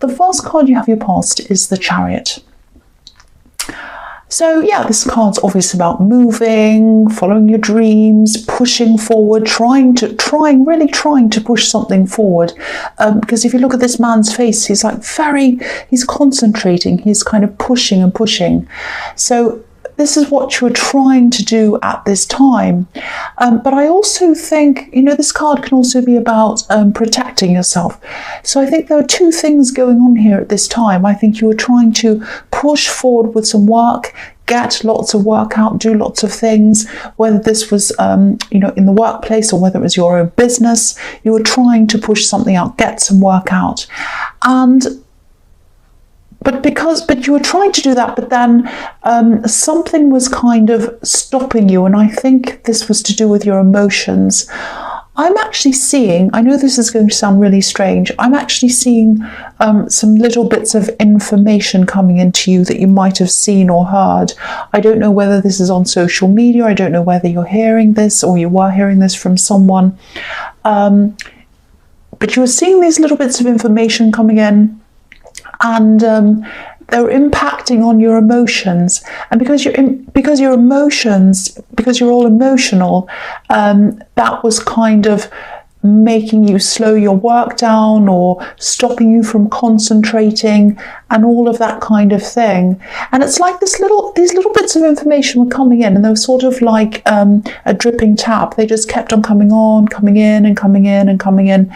the first card you have your past is the Chariot. So yeah, this card's obviously about moving, following your dreams, pushing forward, really trying to push something forward. Because if you look at this man's face, he's like he's concentrating, he's kind of pushing and pushing. So this is what you're trying to do at this time. But I also think, this card can also be about protecting yourself. So I think there are two things going on here at this time. I think you were trying to push forward with some work, get lots of work out, do lots of things, whether this was, in the workplace or whether it was your own business. You were trying to push something out, get some work out. But you were trying to do that, but then something was kind of stopping you, and I think this was to do with your emotions. I'm actually seeing, I know this is going to sound really strange, I'm actually seeing some little bits of information coming into you that you might have seen or heard. I don't know whether this is on social media, I don't know whether you're hearing this or you were hearing this from someone, but you were seeing these little bits of information coming in, and they're impacting on your emotions. And because you're all emotional, that was kind of making you slow your work down or stopping you from concentrating and all of that kind of thing. And it's like these little bits of information were coming in, and they were sort of like a dripping tap. They just kept on coming in and coming in.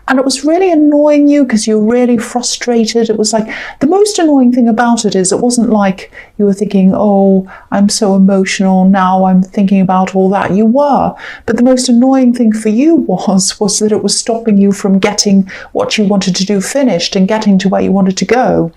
And it was really annoying you because you were really frustrated. It was like, the most annoying thing about it is it wasn't like you were thinking, oh, I'm so emotional, now I'm thinking about all that. You were. But the most annoying thing for you was that it was stopping you from getting what you wanted to do finished and getting to where you wanted to go.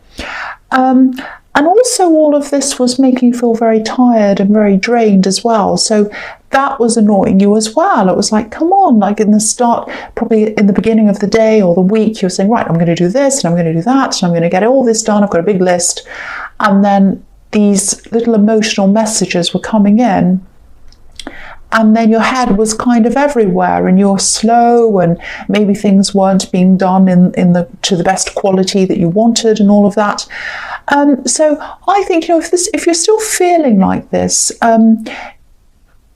And also all of this was making you feel very tired and very drained as well. So that was annoying you as well. It was like, come on, like in the start, probably in the beginning of the day or the week, you're saying, right, I'm going to do this and I'm going to do that and I'm going to get all this done. I've got a big list. And then these little emotional messages were coming in. And then your head was kind of everywhere, and you're slow, and maybe things weren't being done to the best quality that you wanted, and all of that. So I think, if you're still feeling like this,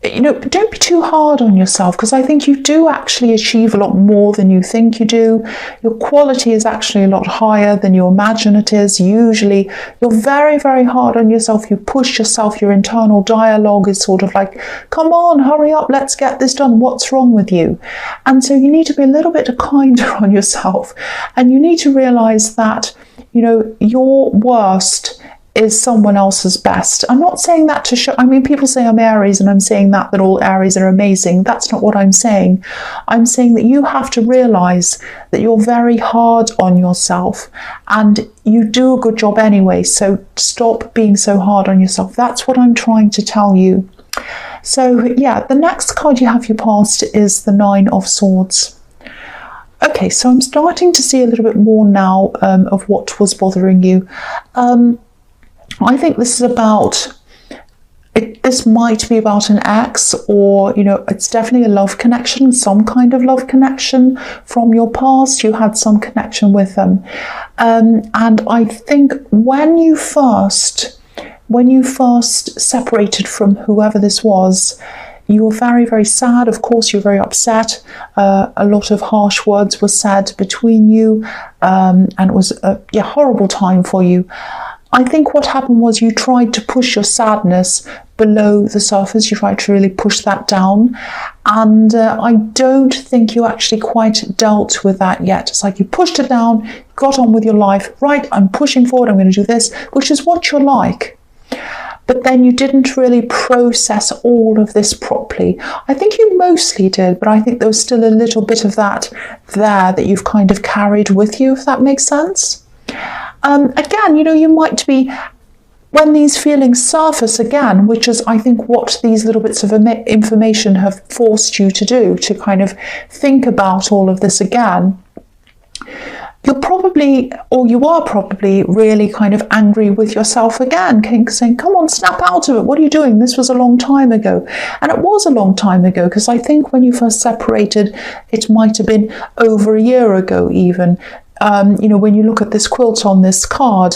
don't be too hard on yourself, because I think you do actually achieve a lot more than you think you do. Your quality is actually a lot higher than you imagine it is. Usually you're very, very hard on yourself. You push yourself. Your internal dialogue is sort of like, come on, hurry up, let's get this done. What's wrong with you? And so you need to be a little bit kinder on yourself, and you need to realize that, your worst is someone else's best. I'm not saying that to show, people say I'm Aries and I'm saying that all Aries are amazing. That's not what I'm saying. I'm saying that you have to realize that you're very hard on yourself and you do a good job anyway. So stop being so hard on yourself. That's what I'm trying to tell you. So yeah, the next card you have your past is the Nine of Swords. Okay, so I'm starting to see a little bit more now of what was bothering you. I think this is this might be about an ex, or, it's definitely a love connection, some kind of love connection from your past. You had some connection with them. And I think when you first separated from whoever this was, you were very, very sad. Of course, you were very upset. A lot of harsh words were said between you, and it was a horrible time for you. I think what happened was you tried to push your sadness below the surface. You tried to really push that down. And I don't think you actually quite dealt with that yet. It's like you pushed it down, got on with your life. Right, I'm pushing forward, I'm going to do this, which is what you're like. But then you didn't really process all of this properly. I think you mostly did, but I think there was still a little bit of that there that you've kind of carried with you, if that makes sense. Again, you might be, when these feelings surface again, which is, I think, what these little bits of information have forced you to do, to kind of think about all of this again, you are probably really kind of angry with yourself again, saying, come on, snap out of it. What are you doing? This was a long time ago. And it was a long time ago, because I think when you first separated, it might have been over a year ago even. when you look at this quilt on this card,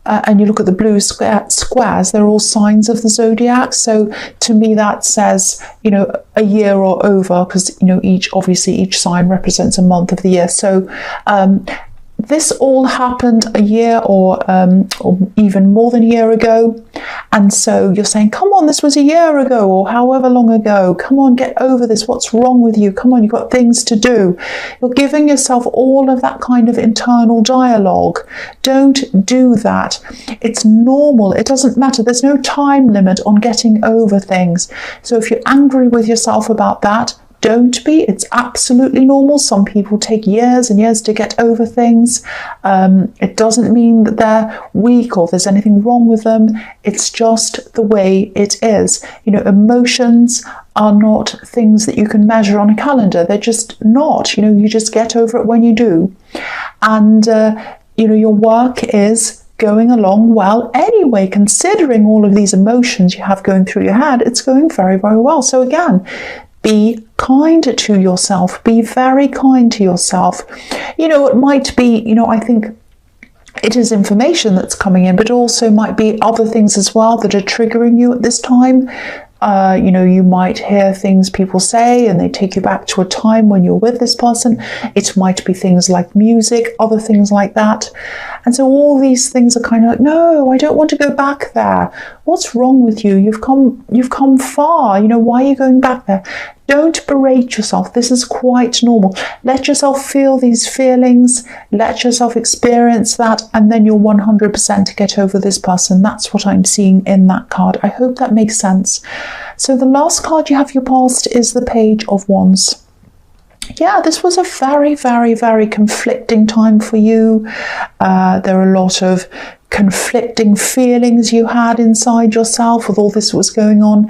and you look at the blue squares, they're all signs of the zodiac. So to me, that says, a year or over, because, each sign represents a month of the year. So this all happened a year or even more than a year ago. And so you're saying, come on, this was a year ago or however long ago. Come on, get over this. What's wrong with you? Come on, you've got things to do. You're giving yourself all of that kind of internal dialogue. Don't do that. It's normal. It doesn't matter. There's no time limit on getting over things. So if you're angry with yourself about that, don't be. It's absolutely normal. Some people take years and years to get over things. It doesn't mean that they're weak or there's anything wrong with them. It's just the way it is. Emotions are not things that you can measure on a calendar. They're just not. You just get over it when you do. And, your work is going along well anyway. Considering all of these emotions you have going through your head, it's going very, very well. So again, be kind to yourself. Be very kind to yourself. It might be, I think it is information that's coming in, but also might be other things as well that are triggering you at this time. You might hear things people say and they take you back to a time when you're with this person. It might be things like music, other things like that. And so all these things are kind of like, no, I don't want to go back there. What's wrong with you? You've come far. Why are you going back there? Don't berate yourself. This is quite normal. Let yourself feel these feelings. Let yourself experience that. And then you'll 100% get over this person. That's what I'm seeing in that card. I hope that makes sense. So the last card you have your past is the Page of Wands. Yeah, this was a very, very, very conflicting time for you. There are a lot of conflicting feelings you had inside yourself with all this that was going on.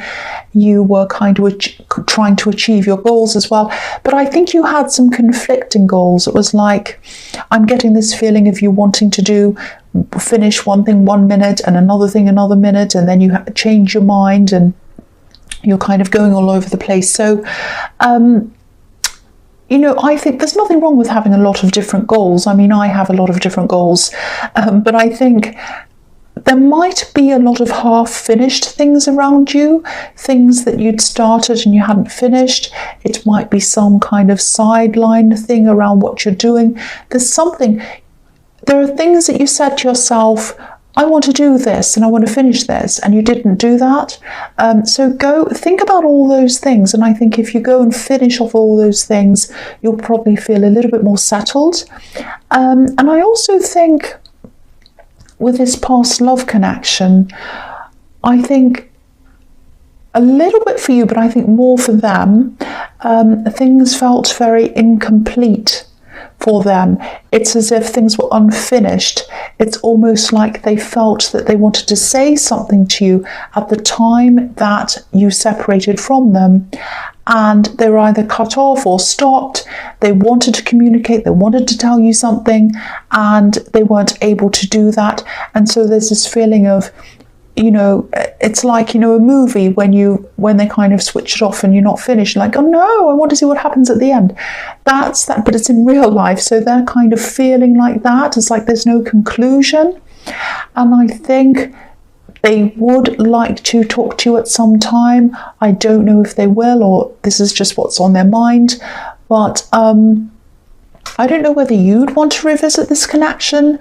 You were kind of trying to achieve your goals as well. But I think you had some conflicting goals. It was like, I'm getting this feeling of you wanting to finish one thing 1 minute and another thing another minute, and then you change your mind and you're kind of going all over the place. So, I think there's nothing wrong with having a lot of different goals. I mean, I have a lot of different goals, but I think there might be a lot of half-finished things around you, things that you'd started and you hadn't finished. It might be some kind of sideline thing around what you're doing. There are things that you said to yourself, I want to do this and I want to finish this, and you didn't do that. So go think about all those things, and I think if you go and finish off all those things, you'll probably feel a little bit more settled. And I also think with this past love connection, I think a little bit for you, but I think more for them, things felt very incomplete for them. It's as if things were unfinished. It's almost like they felt that they wanted to say something to you at the time that you separated from them, and they were either cut off or stopped. They wanted to communicate, they wanted to tell you something, and they weren't able to do that. And so there's this feeling of, it's like, a movie when they kind of switch it off and you're not finished, like, oh no, I want to see what happens at the end. That's that, but it's in real life. So they're kind of feeling like that. It's like there's no conclusion. And I think they would like to talk to you at some time. I don't know if they will, or this is just what's on their mind. But I don't know whether you'd want to revisit this connection.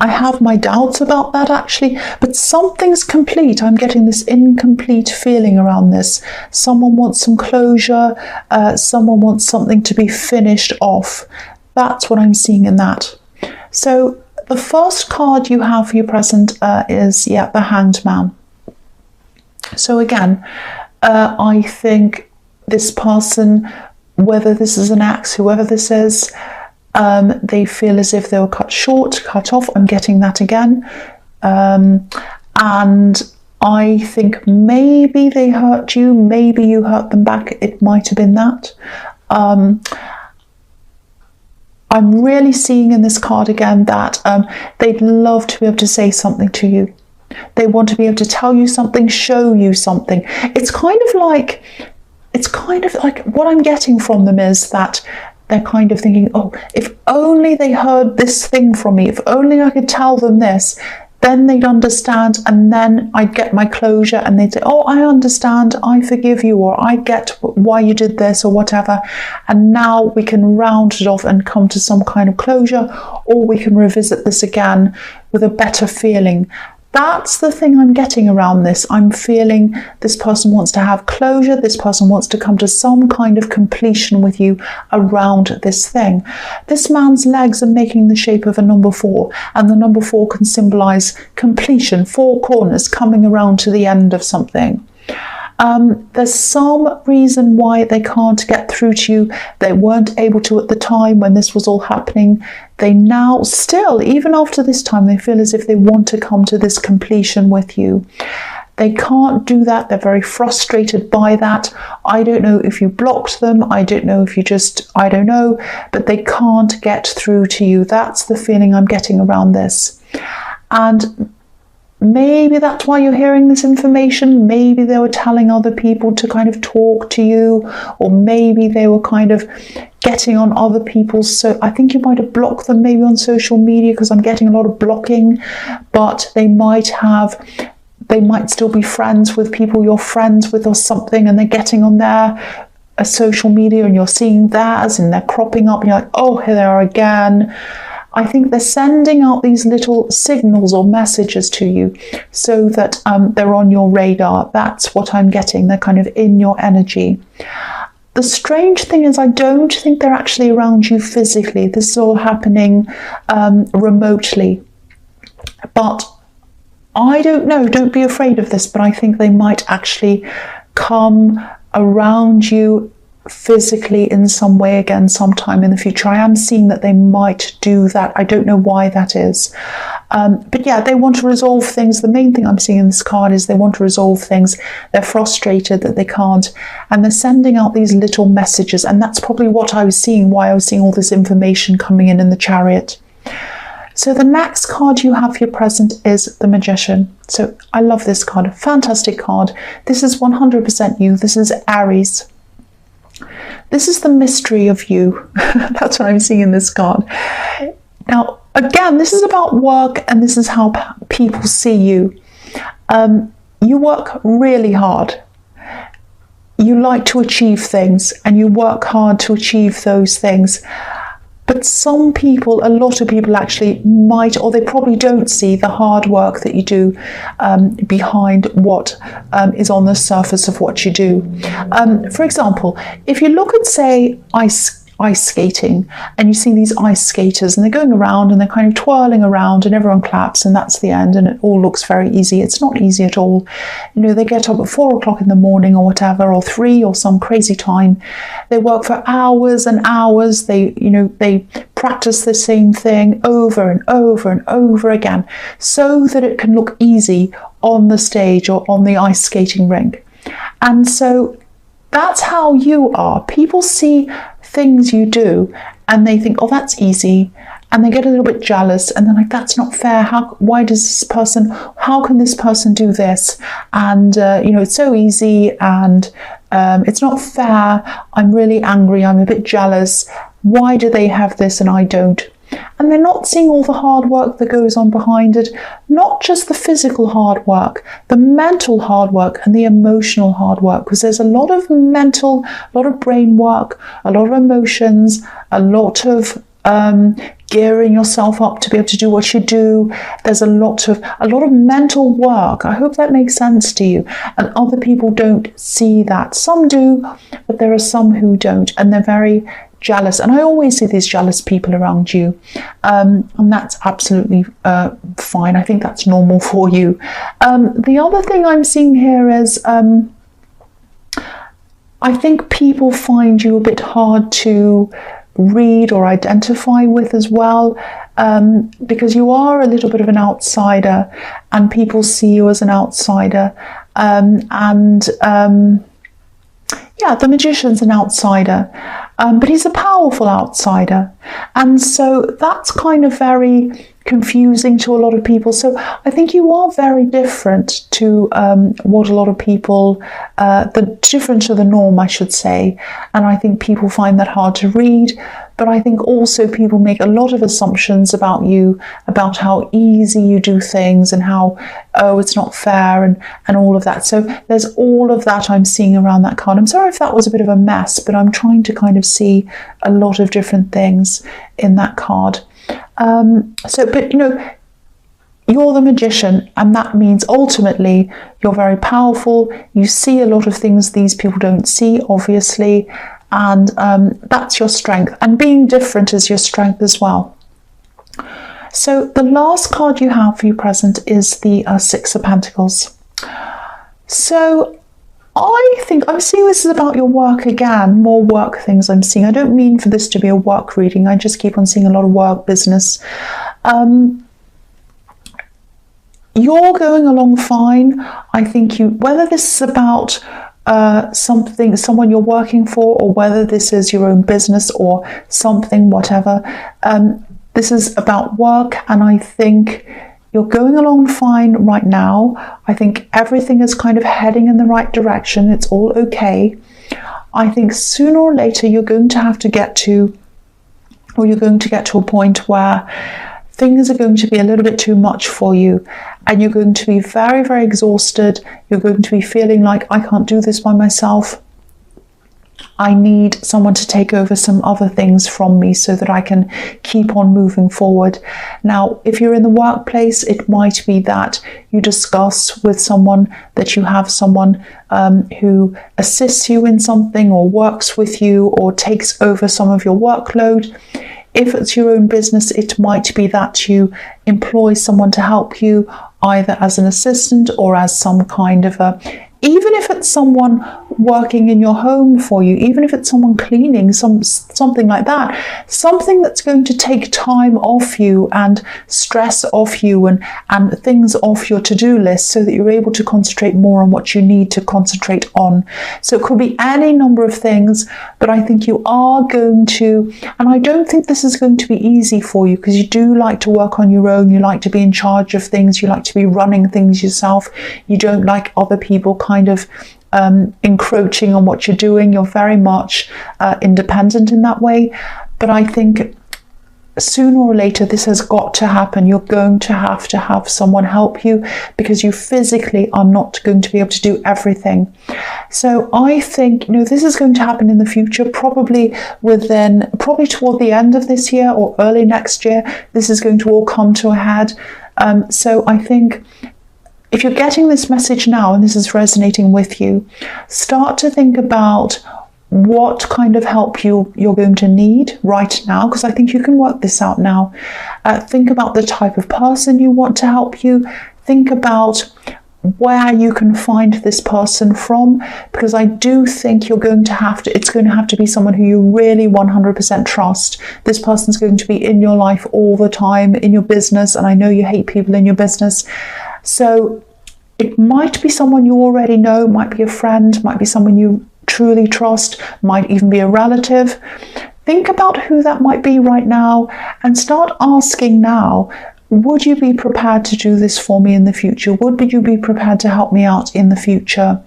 I have my doubts about that actually, but something's complete. I'm getting this incomplete feeling around this. Someone wants some closure. Someone wants something to be finished off. That's what I'm seeing in that. So the first card you have for your present is, the Hanged Man. So again, I think this person, whether this is an ex, whoever this is, they feel as if they were cut off. I'm getting that again. And I think maybe they hurt you, maybe you hurt them back. It might have been that. I'm really seeing in this card again that they'd love to be able to say something to you. They want to be able to tell you something, show you something. It's kind of like what I'm getting from them is that they're kind of thinking, oh, if only they heard this thing from me, if only I could tell them this, then they'd understand, and then I'd get my closure, and they'd say, oh, I understand, I forgive you, or I get why you did this, or whatever. And now we can round it off and come to some kind of closure, or we can revisit this again with a better feeling. That's the thing I'm getting around this. I'm feeling this person wants to have closure. This person wants to come to some kind of completion with you around this thing. This man's legs are making the shape of a number 4, and the number 4 can symbolize completion, 4 corners coming around to the end of something. There's some reason why they can't get through to you. They weren't able to at the time when this was all happening. They now still, even after this time, they feel as if they want to come to this completion with you. They can't do that. They're very frustrated by that. I don't know if you blocked them. I don't know if you just, I don't know, but they can't get through to you. That's the feeling I'm getting around this. And maybe that's why you're hearing this information. Maybe they were telling other people to kind of talk to you, or maybe they were kind of getting on other people's. So I think you might have blocked them maybe on social media, because I'm getting a lot of blocking, but they might still be friends with people you're friends with or something, and they're getting on their social media, and you're seeing theirs and they're cropping up, and you're like, oh, here they are again. I think they're sending out these little signals or messages to you so that they're on your radar. That's what I'm getting. They're kind of in your energy. The strange thing is, I don't think they're actually around you physically. This is all happening remotely. But I don't know. Don't be afraid of this, but I think they might actually come around you physically in some way again sometime in the future. I am seeing that they might do that. I don't know why that is. But yeah, they want to resolve things. The main thing I'm seeing in this card is they want to resolve things. They're frustrated that they can't, and they're sending out these little messages, and that's probably what I was seeing, why I was seeing all this information coming in the Chariot. So the next card you have here present is the Magician. So I love this card. Fantastic card. This is 100% you. This is Aries. This is the mystery of you. That's what I'm seeing in this card. Now, again, this is about work, and this is how people see you. You work really hard. You like to achieve things, and you work hard to achieve those things. But some people, a lot of people actually might, or they probably don't see the hard work that you do behind what is on the surface of what you do. For example, if you look at, say, ice skating, and you see these ice skaters, and they're going around and they're kind of twirling around, and everyone claps, and that's the end, and it all looks very easy. It's not easy at all. You know, they get up at 4 o'clock in the morning or whatever, or 3, or some crazy time. They work for hours and hours. They practice the same thing over and over and over again so that it can look easy on the stage or on the ice skating rink. And so that's how you are. People see things you do and they think, oh, that's easy, and they get a little bit jealous, and they're like, that's not fair. How can this person do this? And it's so easy, and it's not fair. I'm really angry. I'm a bit jealous. Why do they have this and I don't? And they're not seeing all the hard work that goes on behind it, not just the physical hard work, the mental hard work and the emotional hard work, because there's a lot of mental, a lot of brain work, a lot of emotions, a lot of gearing yourself up to be able to do what you do. There's a lot of mental work. I hope that makes sense to you. And other people don't see that. Some do, but there are some who don't, and they're very jealous. And I always see these jealous people around you, and that's absolutely fine. I think that's normal for you. The other thing I'm seeing here is I think people find you a bit hard to read or identify with as well, because you are a little bit of an outsider, and people see you as an outsider, the Magician's an outsider. but he's a powerful outsider. And so that's kind of very confusing to a lot of people. So I think you are very different to what a lot of people, different to the norm, I should say. And I think people find that hard to read. But I think also people make a lot of assumptions about you, about how easy you do things and how, oh, it's not fair and all of that. So there's all of that I'm seeing around that card. I'm sorry if that was a bit of a mess, but I'm trying to kind of see a lot of different things in that card. But you're the magician, and that means ultimately you're very powerful. You see a lot of things these people don't see, obviously. And that's your strength, and being different is your strength as well. So the last card you have for your present is the Six of Pentacles. So I think I'm seeing this is about your work again, more work things I'm seeing. I don't mean for this to be a work reading. I just keep on seeing a lot of work, business. You're going along fine. I think whether this is about someone you're working for, or whether this is your own business or something, whatever, this is about work, and I think you're going along fine right now. I think everything is kind of heading in the right direction. It's all okay. I think sooner or later you're going to get to a point where things are going to be a little bit too much for you, and you're going to be very, very exhausted. You're going to be feeling like, I can't do this by myself. I need someone to take over some other things from me so that I can keep on moving forward. Now, if you're in the workplace, it might be that you discuss with someone that you have someone who assists you in something, or works with you, or takes over some of your workload. If it's your own business, it might be that you employ someone to help you, either as an assistant or as some kind of even if it's someone working in your home for you, even if it's someone cleaning, something like that, something that's going to take time off you and stress off you and things off your to-do list, so that you're able to concentrate more on what you need to concentrate on. So it could be any number of things, but I think you are going to, and I don't think this is going to be easy for you, because you do like to work on your own, you like to be in charge of things, you like to be running things yourself, you don't like other people kind of encroaching on what you're doing. You're very much independent in that way. But I think sooner or later this has got to happen. You're going to have someone help you, because you physically are not going to be able to do everything. So I think this is going to happen in the future, probably toward the end of this year or early next year. This is going to all come to a head. So I think if you're getting this message now and this is resonating with you, start to think about what kind of help you're going to need right now, because I think you can work this out now. Think about the type of person you want to help you. Think about where you can find this person from, because I do think it's going to have to be someone who you really 100% trust. This person's going to be in your life all the time, in your business, and I know you hate people in your business. So it might be someone you already know, might be a friend, might be someone you truly trust, might even be a relative. Think about who that might be right now, and start asking now, would you be prepared to do this for me in the future? Would you be prepared to help me out in the future?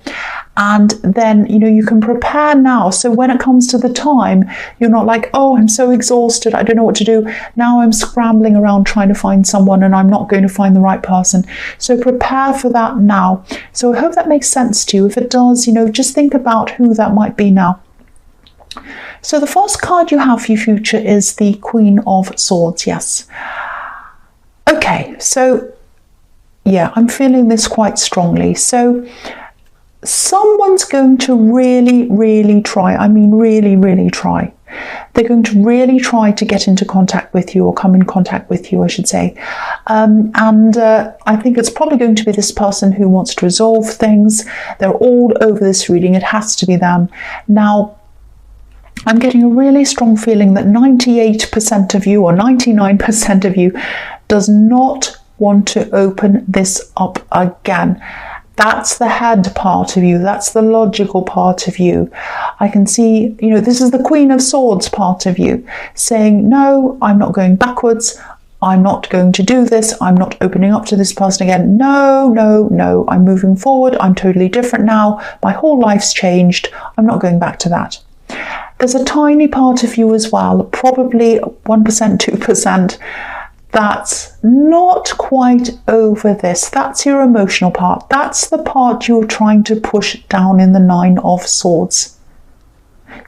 And then, you can prepare now. So when it comes to the time, you're not like, oh, I'm so exhausted, I don't know what to do. Now I'm scrambling around trying to find someone, and I'm not going to find the right person. So prepare for that now. So I hope that makes sense to you. If it does, just think about who that might be now. So the first card you have for your future is the Queen of Swords. Yes. Okay, so yeah, I'm feeling this quite strongly. So someone's going to really, really try. I mean, really, really try. They're going to really try to get into contact with you, or come in contact with you, I should say. I think it's probably going to be this person who wants to resolve things. They're all over this reading. It has to be them. Now, I'm getting a really strong feeling that 98% of you, or 99% of you, does not want to open this up again. That's the head part of you. That's the logical part of you. I can see, you know, this is the Queen of Swords part of you saying, no, I'm not going backwards. I'm not going to do this. I'm not opening up to this person again. No, no, no. I'm moving forward. I'm totally different now. My whole life's changed. I'm not going back to that. There's a tiny part of you as well, probably 1%, 2%, that's not quite over this. That's your emotional part. That's the part you're trying to push down in the Nine of Swords.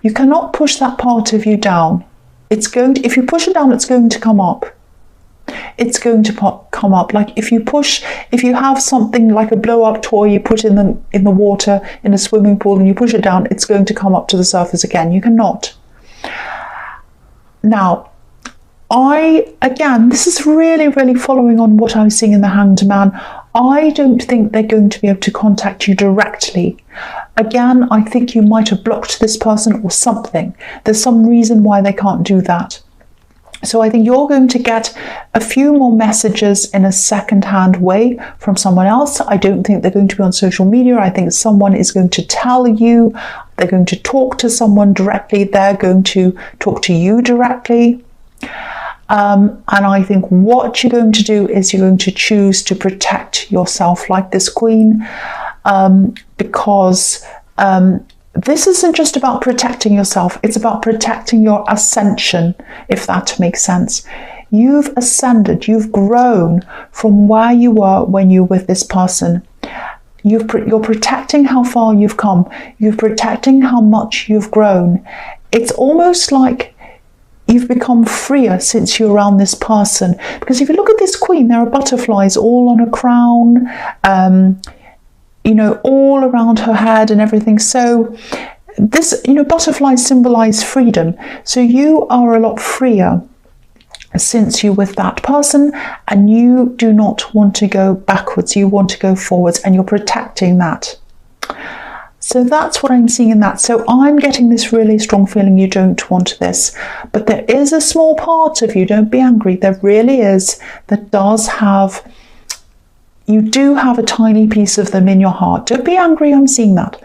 You cannot push that part of you down. It's going to, if you push it down, it's going to come up. It's going to come up. Like if you have something like a blow-up toy you put in the water in a swimming pool and you push it down, it's going to come up to the surface again. You cannot. Now, again, this is really, really following on what I was seeing in the Hanged Man. I don't think they're going to be able to contact you directly. Again, I think you might have blocked this person or something. There's some reason why they can't do that. So I think you're going to get a few more messages in a second-hand way from someone else. I don't think they're going to be on social media. I think someone is going to tell you. They're going to talk to someone directly. They're going to talk to you directly. And I think what you're going to do is you're going to choose to protect yourself like this Queen, because this isn't just about protecting yourself, it's about protecting your ascension, if that makes sense. You've ascended, you've grown from where you were when you were with this person. You're protecting how far you've come. You're protecting how much you've grown. It's almost like you've become freer since you're around this person. Because if you look at this Queen, there are butterflies all on a crown, you know, all around her head and everything. So this, you know, butterflies symbolize freedom. So you are a lot freer since you're with that person, and you do not want to go backwards. You want to go forwards, and you're protecting that. So that's what I'm seeing in that. So I'm getting this really strong feeling you don't want this. But there is a small part of you, don't be angry, there really is, that does have, you do have a tiny piece of them in your heart. Don't be angry, I'm seeing that.